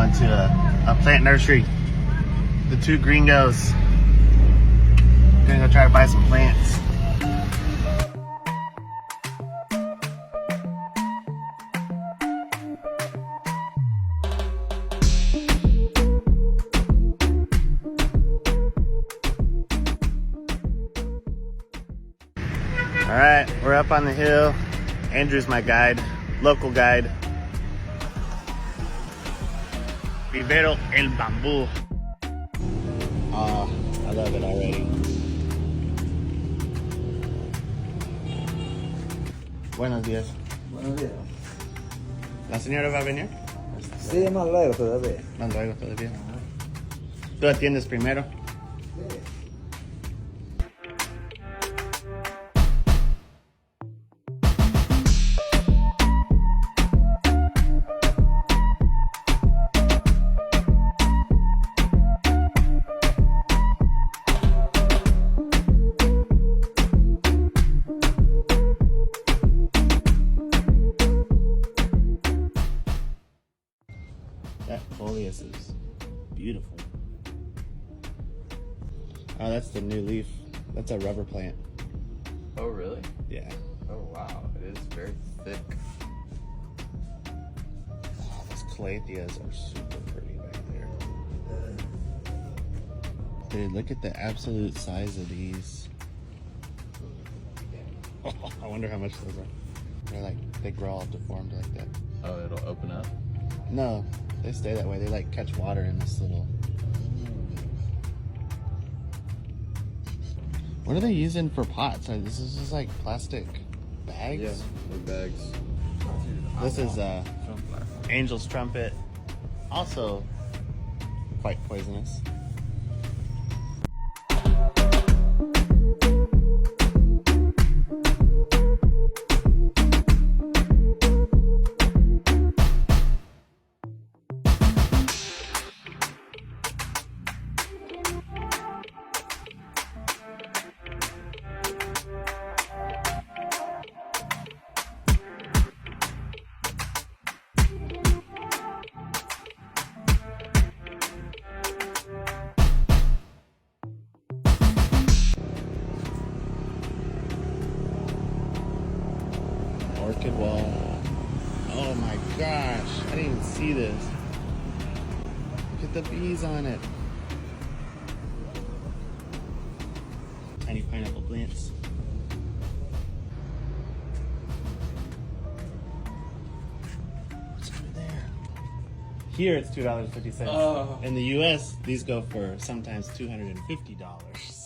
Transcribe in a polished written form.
going to a plant nursery. The two gringos. Gonna go try to buy some plants. All right, we're up on the hill. Andrew's my guide, local guide. Vivero el Bambú. Oh, I love it already. Buenos días. Buenos días. ¿La señora va a venir? Sí, más luego todavía. Más luego todavía. ¿Tú atiendes primero? Sí. That foliage is beautiful. Oh, that's the new leaf. That's a rubber plant. Oh, really? Yeah. Oh, wow. It is very thick. Oh, those calatheas are super pretty back there. Dude, look at the absolute size of these. Oh, I wonder how much those are. They're like, they grow all deformed like that. Oh, it'll open up? No, they stay that way. They like catch water in this little... What are they using for pots? This is just like plastic bags? Yeah, the bags. This is Angel's trumpet. Also quite poisonous. Orchid wall. Oh my gosh, I didn't even see this. Look at the bees on it. Tiny pineapple plants. What's over there? Here it's $2.50. Oh. In the US, these go for sometimes $250.